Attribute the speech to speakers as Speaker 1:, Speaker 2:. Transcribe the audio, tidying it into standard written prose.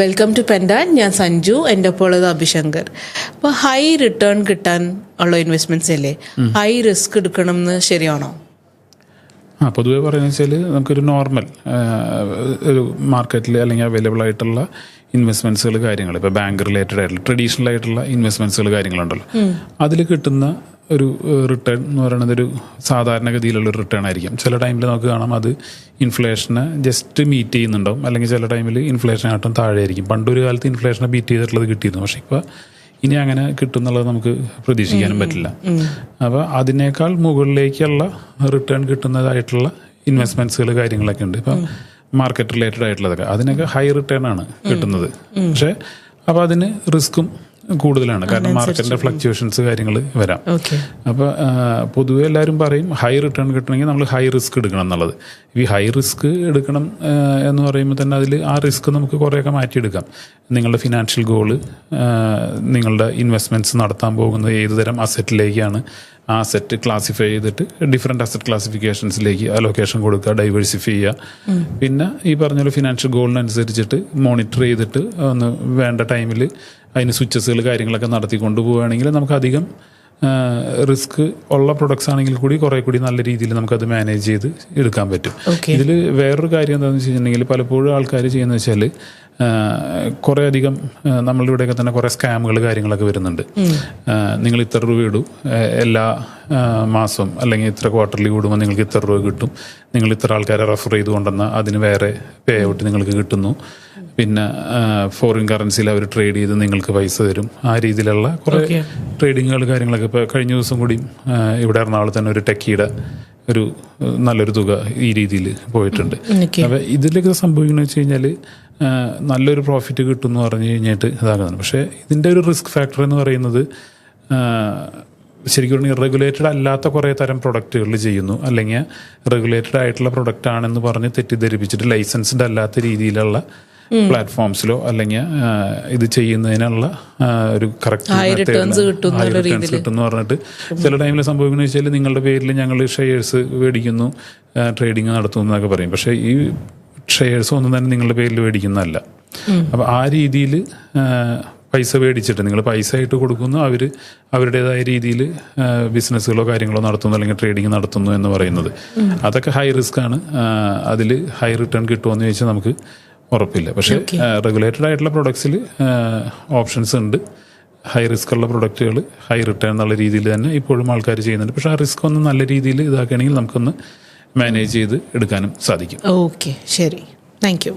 Speaker 1: Welcome to പെൻഡാൻ. ഞാൻ സഞ്ജു, എൻ്റെ ഒപ്പം ഉള്ളത് അഭിശങ്കർ. അപ്പോൾ ഹൈ റിട്ടേൺ കിട്ടാൻ ഉള്ള ഇൻവെസ്റ്റ്മെൻറ്റ്സ് അല്ലേ ഹൈ റിസ്ക് എടുക്കണം എന്ന് ശരിയാണോ?
Speaker 2: പൊതുവേ പറയുന്നത് വെച്ചാൽ നമുക്കൊരു നോർമൽ ഒരു മാർക്കറ്റിൽ അല്ലെങ്കിൽ അവൈലബിൾ ആയിട്ടുള്ള ഇൻവെസ്റ്റ്മെൻറ്റ്സുകൾ കാര്യങ്ങൾ ഇപ്പോൾ ബാങ്ക് റിലേറ്റഡ് ആയിട്ടുള്ള ട്രഡീഷണൽ ആയിട്ടുള്ള ഇൻവെസ്റ്റ്മെൻറ്റ്സുകൾ കാര്യങ്ങളുണ്ടല്ലോ, അതിൽ കിട്ടുന്ന ഒരു റിട്ടേൺ എന്ന് പറയുന്നത് ഒരു സാധാരണഗതിയിലുള്ളൊരു റിട്ടേൺ ആയിരിക്കും. ചില ടൈമിൽ നമുക്ക് കാണാം അത് ഇൻഫ്ലേഷനെ ജസ്റ്റ് മീറ്റ് ചെയ്യുന്നുണ്ടാവും, അല്ലെങ്കിൽ ചില ടൈമിൽ ഇൻഫ്ലേഷനായിട്ടും താഴെ ആയിരിക്കും. പണ്ടൊരു കാലത്ത് ഇൻഫ്ലേഷനെ ബീറ്റ് ചെയ്തിട്ടുള്ളത് കിട്ടിയിരുന്നു, പക്ഷേ ഇപ്പോൾ ഇനി അങ്ങനെ കിട്ടും എന്നുള്ളത് നമുക്ക് പ്രതീക്ഷിക്കാനും പറ്റില്ല. അപ്പോൾ അതിനേക്കാൾ മുകളിലേക്കുള്ള റിട്ടേൺ കിട്ടുന്നതായിട്ടുള്ള ഇൻവെസ്റ്റ്മെൻറ്റ്സുകൾ കാര്യങ്ങളൊക്കെ ഉണ്ട്. ഇപ്പം മാർക്കറ്റ് റിലേറ്റഡ് ആയിട്ടുള്ളതൊക്കെ അതിനൊക്കെ ഹൈ റിട്ടേൺ ആണ് കിട്ടുന്നത്. പക്ഷേ അപ്പോൾ അതിന് റിസ്ക്കും കൂടുതലാണ്, കാരണം മാർക്കറ്റിന്റെ ഫ്ലക്ച്വേഷൻസ് കാര്യങ്ങൾ വരാം. അപ്പോൾ പൊതുവെ എല്ലാവരും പറയും ഹൈ റിട്ടേൺ കിട്ടണമെങ്കിൽ നമ്മൾ ഹൈ റിസ്ക് എടുക്കണം എന്നുള്ളത്. ഈ ഹൈ റിസ്ക് എടുക്കണം എന്ന് പറയുമ്പോൾ തന്നെ അതിൽ ആ റിസ്ക് നമുക്ക് കുറേയൊക്കെ മാറ്റിയെടുക്കാം. നിങ്ങളുടെ ഫിനാൻഷ്യൽ ഗോള്, നിങ്ങളുടെ ഇൻവെസ്റ്റ്മെൻറ്റ്സ് നടത്താൻ പോകുന്നത് ഏത് തരം അസറ്റിലേക്കാണ്, ആ അസറ്റ് ക്ലാസിഫൈ ചെയ്തിട്ട് ഡിഫറെൻറ്റ് അസറ്റ് ക്ലാസിഫിക്കേഷൻസിലേക്ക് അലോക്കേഷൻ കൊടുക്കുക, ഡൈവേഴ്സിഫൈ ചെയ്യുക. പിന്നെ ഈ പറഞ്ഞ ഫിനാൻഷ്യൽ ഗോളിനനുസരിച്ചിട്ട് മോണിറ്റർ ചെയ്തിട്ട് ഒന്ന് വേണ്ട ടൈമിൽ അതിന് സ്വിച്ചസുകൾ കാര്യങ്ങളൊക്കെ നടത്തി കൊണ്ടുപോവുകയാണെങ്കിൽ നമുക്കധികം റിസ്ക് ഉള്ള പ്രൊഡക്ട്സ് ആണെങ്കിൽ കൂടി കുറേ കൂടി നല്ല രീതിയിൽ നമുക്കത് മാനേജ് ചെയ്ത് എടുക്കാൻ പറ്റും. ഇതിൽ വേറൊരു കാര്യം എന്താണെന്ന് വെച്ചിട്ടുണ്ടെങ്കിൽ പലപ്പോഴും ആൾക്കാർ ചെയ്യുന്നത് വെച്ചാൽ കുറേ അധികം നമ്മളുടെ ഇവിടെയൊക്കെ തന്നെ കുറേ സ്കാമുകൾ കാര്യങ്ങളൊക്കെ വരുന്നുണ്ട്. നിങ്ങൾ ഇത്ര രൂപ ഇടും എല്ലാ മാസം, അല്ലെങ്കിൽ ഇത്ര ക്വാർട്ടർലി കൂടുമ്പോൾ നിങ്ങൾക്ക് ഇത്ര രൂപ കിട്ടും, നിങ്ങൾ ഇത്ര ആൾക്കാരെ റെഫർ ചെയ്ത് കൊണ്ടുവന്നാൽ അതിന് വേറെ പേ ഔട്ട് നിങ്ങൾക്ക് കിട്ടുന്നു, പിന്നെ ഫോറിൻ കറൻസിയിൽ അവർ ട്രേഡ് ചെയ്ത് നിങ്ങൾക്ക് പൈസ തരും. ആ രീതിയിലുള്ള കുറേ ട്രേഡിങ്ങുകൾ കാര്യങ്ങളൊക്കെ ഇപ്പോൾ കഴിഞ്ഞ ദിവസം കൂടി ഇവിടെ എറണാകുളത്ത് തന്നെ ഒരു ടെക്കിയുടെ ഒരു നല്ലൊരു തുക ഈ രീതിയിൽ പോയിട്ടുണ്ട്. അപ്പോൾ ഇതിലൊക്കെ സംഭവിക്കുന്നത് വെച്ച് കഴിഞ്ഞാൽ നല്ലൊരു പ്രോഫിറ്റ് കിട്ടും എന്ന് പറഞ്ഞു കഴിഞ്ഞിട്ട് ഇതാകുന്നുണ്ട്. പക്ഷേ ഇതിൻ്റെ ഒരു റിസ്ക് ഫാക്ടർ എന്ന് പറയുന്നത് ശരിക്കും പറഞ്ഞാൽ റെഗുലേറ്റഡ് അല്ലാത്ത കുറേ തരം പ്രൊഡക്റ്റുകൾ ചെയ്യുന്നു, അല്ലെങ്കിൽ റെഗുലേറ്റഡ് ആയിട്ടുള്ള പ്രൊഡക്റ്റ് ആണെന്ന് പറഞ്ഞ് തെറ്റിദ്ധരിപ്പിച്ചിട്ട് ലൈസൻസ്ഡ് അല്ലാത്ത രീതിയിലുള്ള പ്ലാറ്റ്ഫോംസിലോ അല്ലെങ്കിൽ ഇത് ചെയ്യുന്നതിനുള്ള ഒരു കറക്റ്റ് റിട്ടേൺസ് കിട്ടും പറഞ്ഞിട്ട് ചില ടൈമിൽ സംഭവിക്കുന്നത് വെച്ചാൽ നിങ്ങളുടെ പേരിൽ ഞങ്ങൾ ഷെയർസ് മേടിക്കുന്നു, ട്രേഡിങ് നടത്തുന്നു എന്നൊക്കെ പറയും. പക്ഷേ ഈ ഷെയർസ് ഒന്നും തന്നെ നിങ്ങളുടെ പേരിൽ മേടിക്കുന്നതല്ല. അപ്പോൾ ആ രീതിയിൽ പൈസ മേടിച്ചിട്ട് നിങ്ങൾ പൈസ ആയിട്ട് കൊടുക്കുന്നു, അവർ അവരുടേതായ രീതിയിൽ ബിസിനസ്സുകളോ കാര്യങ്ങളോ നടത്തുന്നു, അല്ലെങ്കിൽ ട്രേഡിങ് നടത്തുന്നു എന്ന് പറയുന്നത് അതൊക്കെ ഹൈ റിസ്ക് ആണ്. അതിൽ ഹൈ റിട്ടേൺ കിട്ടുമെന്ന് ചോദിച്ചാൽ നമുക്ക് ഉറപ്പില്ല. പക്ഷേ റെഗുലേറ്റഡ് ആയിട്ടുള്ള പ്രൊഡക്ട്സിൽ ഓപ്ഷൻസ് ഉണ്ട്. ഹൈ റിസ്ക് ഉള്ള പ്രൊഡക്റ്റുകൾ ഹൈ റിട്ടേൺ എന്നുള്ള രീതിയിൽ തന്നെ ഇപ്പോഴും ആൾക്കാർ ചെയ്യുന്നുണ്ട്. പക്ഷേ ആ റിസ്ക് ഒന്ന് നല്ല രീതിയിൽ ഇതാക്കുകയാണെങ്കിൽ നമുക്കൊന്ന് മാനേജ് ചെയ്ത് എടുക്കാനും സാധിക്കും.
Speaker 1: ഓക്കെ, ശരി, താങ്ക് യു.